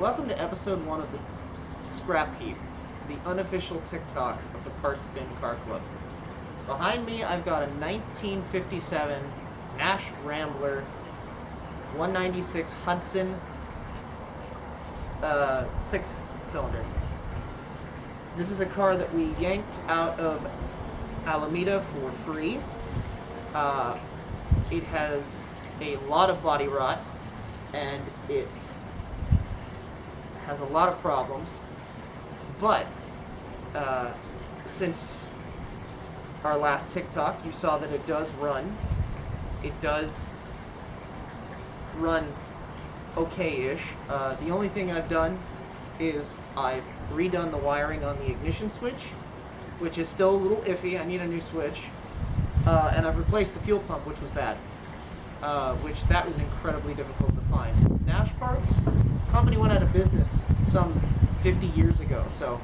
Welcome to episode 1 of the Scrap Heap, the unofficial TikTok of the Part Spin Car Club. Behind me, I've got a 1957 Nash Rambler 196 Hudson 6-cylinder. This is a car that we yanked out of Alameda for free. It has a lot of body rot, and it has a lot of problems, but since our last TikTok, you saw that it does run. It does run okay-ish. The only thing I've done is I've redone the wiring on the ignition switch, which is still a little iffy. I need a new switch. And I've replaced the fuel pump, which was bad, which that was incredibly difficult to find. Nash parts, company went out of business some 50 years ago, so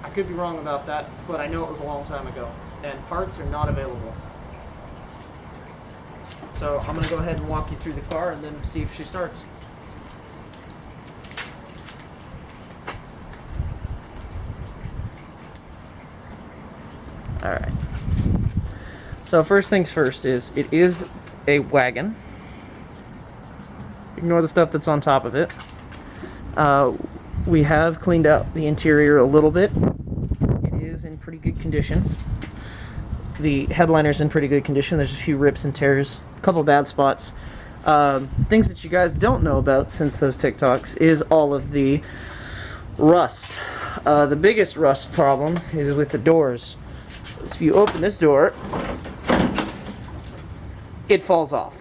I could be wrong about that, but I know it was a long time ago, and parts are not available. So I'm going to go ahead and walk you through the car and then see if she starts. Alright. So first things first is, it is a wagon. Ignore the stuff that's on top of it. We have cleaned out the interior a little bit. It is in pretty good condition. The headliner's in pretty good condition. There's a few rips and tears, a couple of bad spots. Things that you guys don't know about since those TikToks is all of the rust. The biggest rust problem is with the doors. If you open this door, it falls off.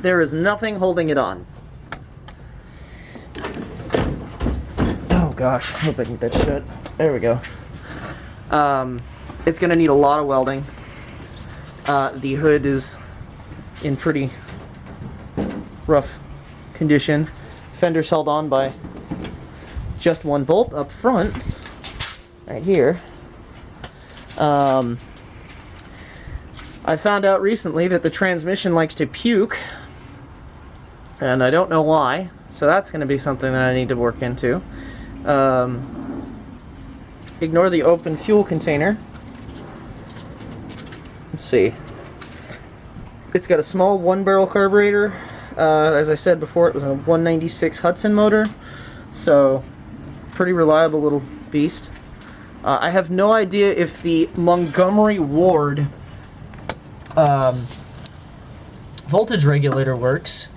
There is nothing holding it on. Oh gosh, I hope I can get that shut. There we go. It's going to need a lot of welding. The hood is in pretty rough condition. Fender's held on by just one bolt up front, right here. I found out recently that the transmission likes to puke, and I don't know why, so that's going to be something that I need to work into. Ignore the open fuel container. Let's see. It's got a small one-barrel carburetor. As I said before, it was a 196 Hudson motor, so pretty reliable little beast. I have no idea if the Montgomery Ward voltage regulator works.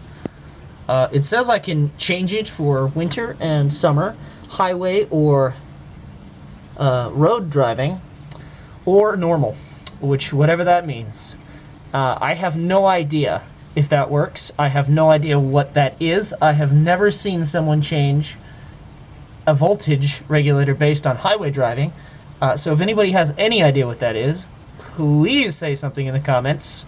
It says I can change it for winter and summer, highway or road driving, or normal, which whatever that means. I have no idea if that works. I have no idea what that is. I have never seen someone change a voltage regulator based on highway driving. So if anybody has any idea what that is, please say something in the comments.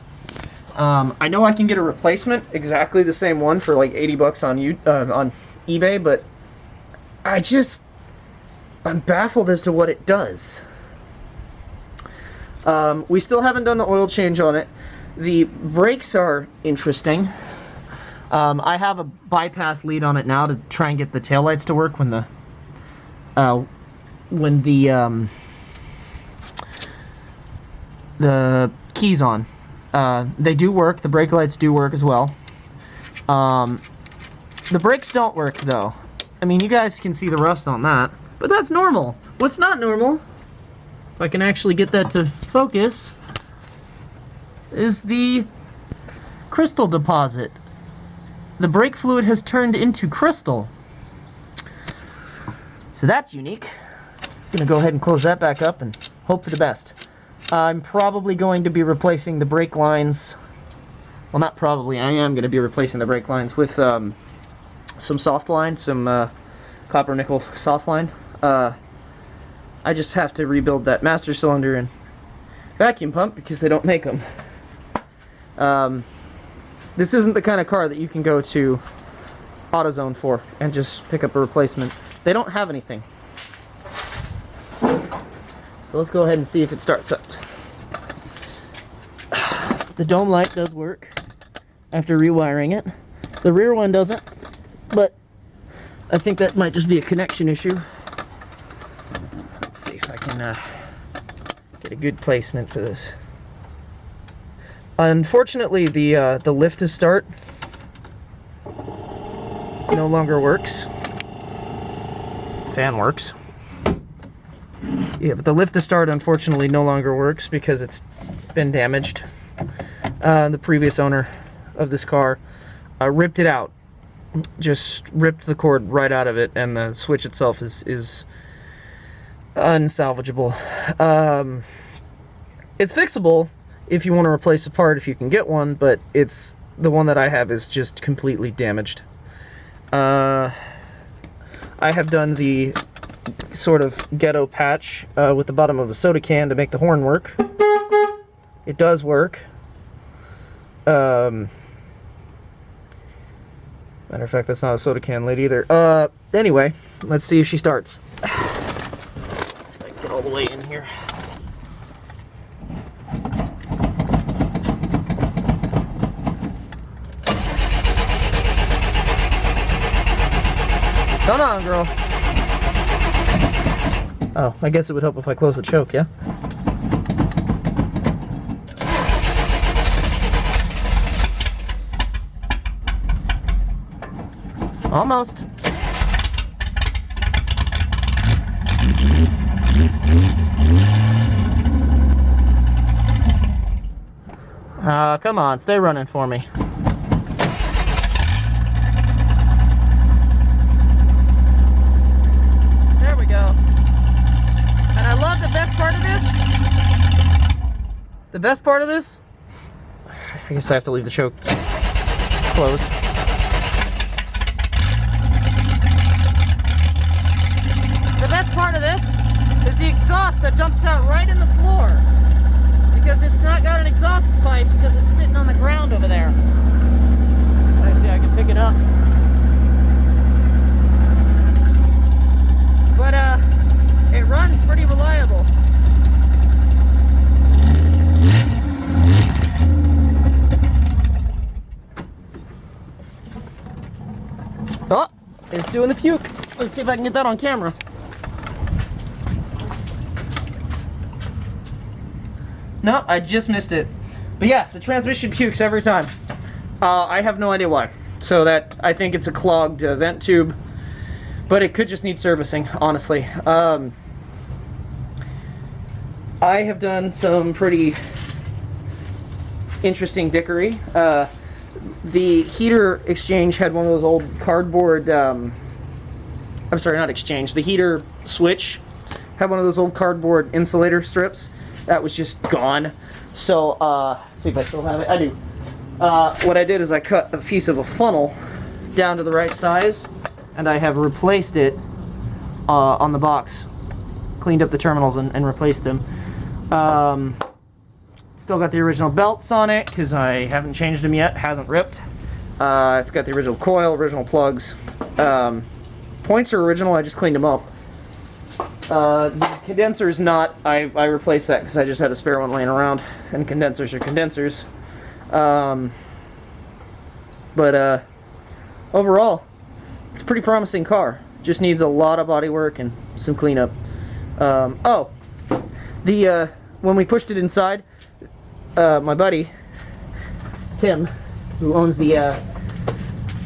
I know I can get a replacement, exactly the same one, for like 80 bucks on eBay, but I'm baffled as to what it does. We still haven't done the oil change on it. The brakes are interesting. I have a bypass lead on it now to try and get the taillights to work when the key's on. They do work. The brake lights do work as well. The brakes don't work though. I mean, you guys can see the rust on that, but that's normal. What's not normal, if I can actually get that to focus, is the crystal deposit. The brake fluid has turned into crystal. So that's unique. I'm gonna go ahead and close that back up and hope for the best. I'm probably going to be replacing the brake lines. Well, not probably. I am going to be replacing the brake lines with some soft line, some copper nickel soft line. I just have to rebuild that master cylinder and vacuum pump because they don't make them. This isn't the kind of car that you can go to AutoZone for and just pick up a replacement. They don't have anything. So let's go ahead and see if it starts up. The dome light does work after rewiring it. The rear one doesn't, but I think that might just be a connection issue. Let's see if I can get a good placement for this. Unfortunately, the lift to start no longer works. Fan works. Yeah, but the lift to start unfortunately no longer works because it's been damaged. The previous owner of this car ripped it out. Just ripped the cord right out of it, and the switch itself is unsalvageable. It's fixable if you want to replace a part, if you can get one, but it's the one that I have is just completely damaged. I have done the sort of ghetto patch with the bottom of a soda can to make the horn work. It does work. Matter of fact, that's not a soda can lid either. Anyway, let's see if she starts. See if I can get all the way in here. Come on, girl. Oh, I guess it would help if I close the choke, yeah? Almost. Come on, stay running for me. There we go. And I love the best part of this. The best part of this? I guess I have to leave the choke closed. The best part of this is the exhaust that jumps out right in the floor. Because it's not got an exhaust pipe because it's sitting on the ground over there. Hopefully I can pick it up. But it runs pretty reliable. Oh, it's doing the puke. Let's see if I can get that on camera. No, I just missed it. But yeah, the transmission pukes every time. I have no idea why. So that, I think it's a clogged vent tube. But it could just need servicing, honestly. I have done some pretty interesting dickery. The heater exchange had one of those old cardboard, I'm sorry, not exchange, the heater switch had one of those old cardboard insulator strips. That was just gone. So, let's see if I still have it. I do. What I did is I cut a piece of a funnel down to the right size, and I have replaced it on the box. Cleaned up the terminals and replaced them. Still got the original belts on it, because I haven't changed them yet. Hasn't ripped. It's got the original coil, original plugs. Points are original, I just cleaned them up. The condenser is not. I replaced that because I just had a spare one laying around, and condensers are condensers. But overall, it's a pretty promising car. Just needs a lot of body work and some cleanup. When we pushed it inside, my buddy Tim, who owns the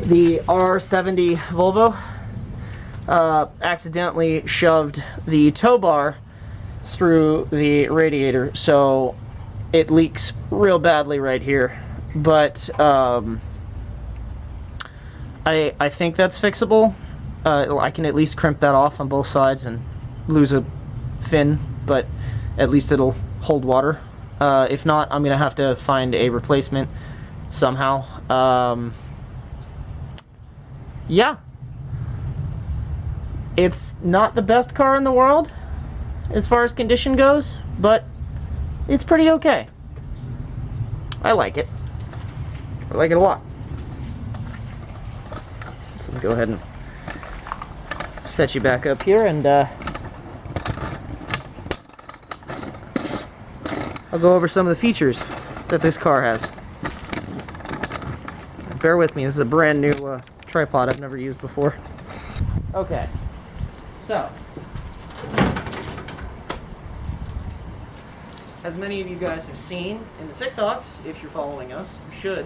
R70 Volvo, accidentally shoved the tow bar through the radiator, so it leaks real badly right here. But I think that's fixable. I can at least crimp that off on both sides and lose a fin, but at least it'll hold water. If not, I'm gonna have to find a replacement somehow. Yeah. It's not the best car in the world as far as condition goes, but it's pretty okay. I like it. I like it a lot. So let me go ahead and set you back up here, and I'll go over some of the features that this car has. bear with me. This is a brand new tripod I've never used before. Okay, so as many of you guys have seen in the TikToks, if you're following us, you should.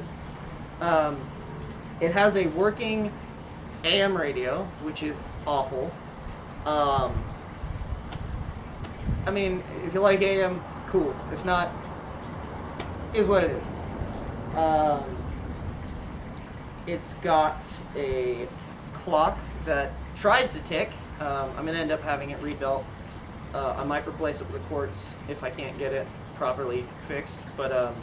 It has a working AM radio, which is awful. I mean, if you like AM, cool. If not, is what it is. It's got a clock that tries to tick. I'm going to end up having it rebuilt. I might replace it with the quartz if I can't get it properly fixed, but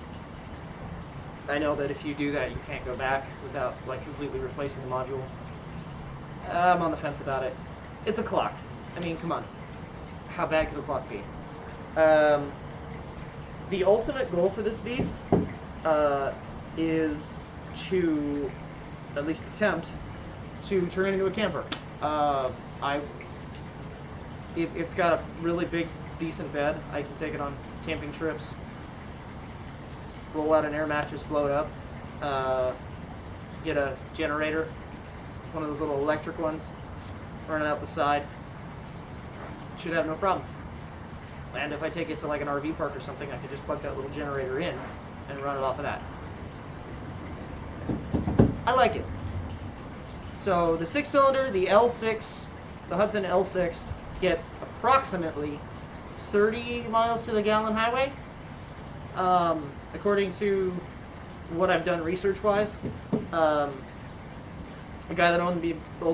I know that if you do that, you can't go back without like completely replacing the module. I'm on the fence about it. It's a clock. I mean, come on. How bad could a clock be? The ultimate goal for this beast is to at least attempt to turn it into a camper. It's got a really big, decent bed. I can take it on camping trips. Roll out an air mattress, blow it up. Get a generator, one of those little electric ones, run it out the side. Should have no problem. And if I take it to like an RV park or something, I could just plug that little generator in and run it off of that. I like it. So the 6-cylinder, the L6, the Hudson L6 gets approximately 30 miles to the gallon highway. According to what I've done research-wise, a guy that owned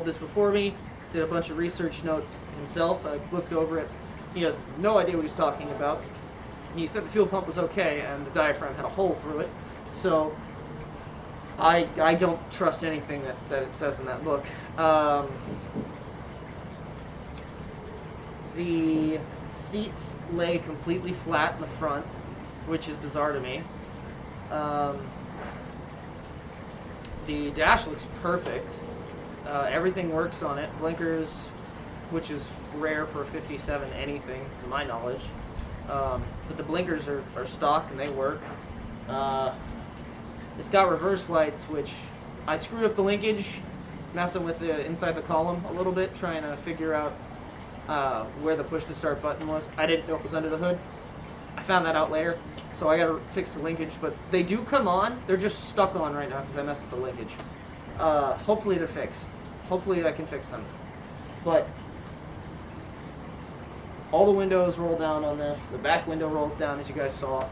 this before me did a bunch of research notes himself. I looked over it. He has no idea what he's talking about. He said the fuel pump was okay and the diaphragm had a hole through it. So I don't trust anything that it says in that book. The seats lay completely flat in the front, which is bizarre to me. The dash looks perfect. Everything works on it. Blinkers, which is rare for a 57 anything, to my knowledge. But the blinkers are stock and they work. It's got reverse lights, which I screwed up the linkage, messing with the inside the column a little bit, trying to figure out where the push to start button was. I didn't know it was under the hood. I found that out later, so I gotta fix the linkage, but they do come on. They're just stuck on right now because I messed with the linkage. Hopefully they're fixed. Hopefully I can fix them. But all the windows roll down on this. The back window rolls down, as you guys saw.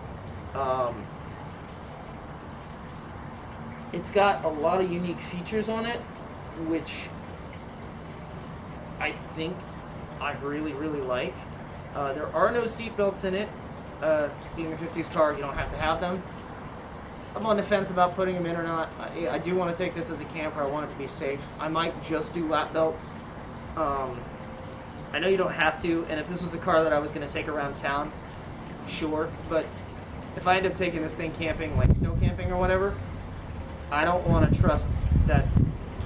It's got a lot of unique features on it, which I think I really, really like. There are no seat belts in it. Being a 50s car, you don't have to have them. I'm on the fence about putting them in or not. I do want to take this as a camper. I want it to be safe. I might just do lap belts. I know you don't have to, and if this was a car that I was going to take around town, sure. But if I end up taking this thing camping, like snow camping or whatever, I don't want to trust that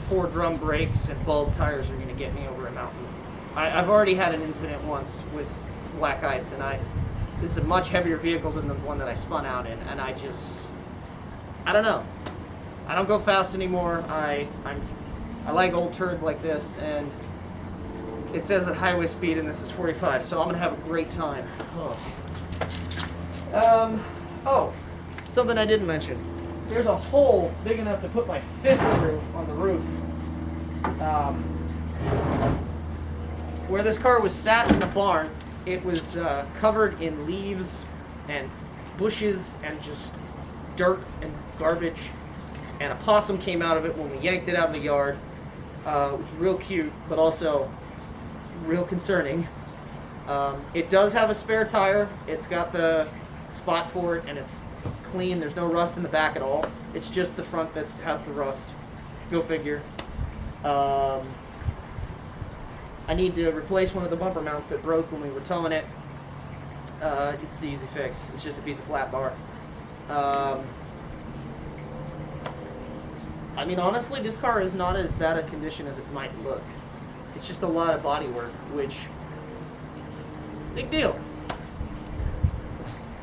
4 drum brakes and bulb tires are going to get me over a mountain. I've already had an incident once with black ice, and this is a much heavier vehicle than the one that I spun out in, and I don't know. I don't go fast anymore. I like old turds like this, and it says at highway speed, and this is 45, so I'm gonna have a great time. Oh, something I didn't mention. There's a hole big enough to put my fist through on the roof. Where this car was sat in the barn, it was covered in leaves and bushes and just dirt and garbage, and a possum came out of it when we yanked it out of the yard. It was real cute, but also real concerning. It does have a spare tire. It's got the spot for it, and it's clean. There's no rust in the back at all. It's just the front that has the rust. Go figure. I need to replace one of the bumper mounts that broke when we were towing it. It's the easy fix. It's just a piece of flat bar. I mean, honestly, this car is not as bad a condition as it might look. It's just a lot of body work, which, big deal.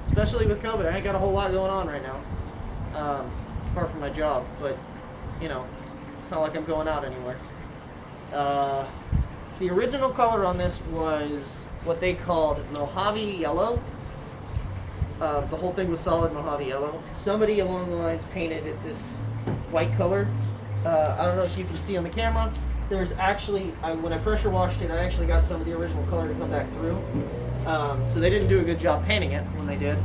Especially with COVID, I ain't got a whole lot going on right now, apart from my job. But you know, it's not like I'm going out anywhere. The original color on this was what they called Mojave Yellow. The whole thing was solid Mojave Yellow. Somebody along the lines painted it this white color. I don't know if you can see on the camera. There's actually, when I pressure washed it, I actually got some of the original color to come back through. So they didn't do a good job painting it when they did.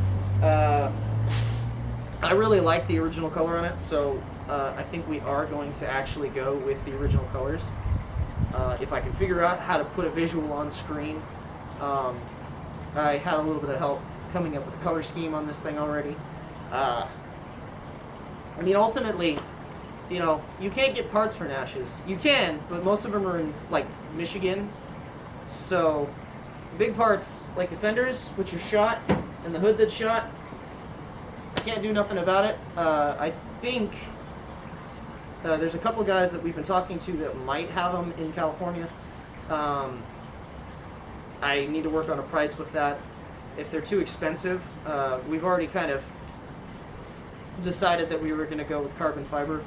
I really like the original color on it, so I think we are going to actually go with the original colors. If I can figure out how to put a visual on screen. I had a little bit of help coming up with a color scheme on this thing already. I mean, ultimately, you know, you can't get parts for Nashes. You can, but most of them are in, like, Michigan. So, big parts, like the fenders, which are shot, and the hood that's shot, I can't do nothing about it. I think there's a couple guys that we've been talking to that might have them in California. I need to work on a price with that. If they're too expensive, we've already kind of decided that we were going to go with carbon fiber.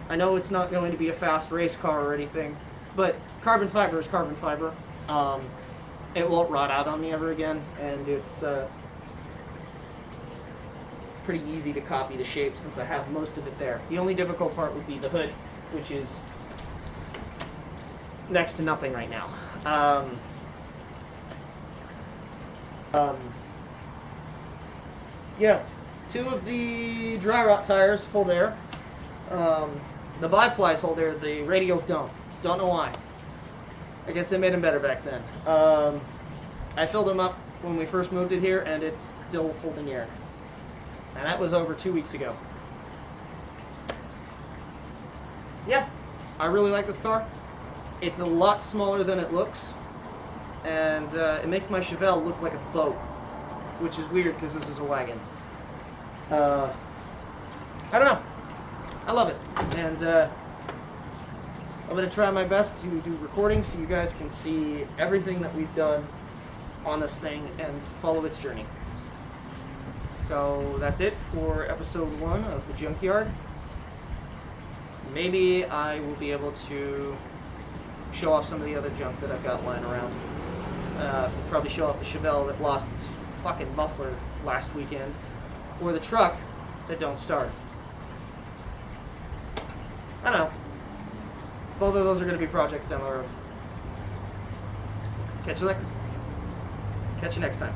I know it's not going to be a fast race car or anything, but carbon fiber is carbon fiber. It won't rot out on me ever again, and it's pretty easy to copy the shape since I have most of it there. The only difficult part would be the hood, which is next to nothing right now. Yeah, 2 of the dry rot tires hold air. The biplies hold air, the radials don't. Don't know why. I guess they made them better back then. I filled them up when we first moved it here, and it's still holding air. And that was over 2 weeks ago. Yeah, I really like this car. It's a lot smaller than it looks, and it makes my Chevelle look like a boat, which is weird because this is a wagon. I don't know. I love it, and I'm going to try my best to do recordings so you guys can see everything that we've done on this thing and follow its journey. So that's it for episode 1 of the Junkyard. Maybe I will be able to show off some of the other junk that I've got lying around. Probably show off the Chevelle that lost its fucking muffler last weekend, or the truck that don't start. I don't know. Both of those are going to be projects down the road. Catch you next time.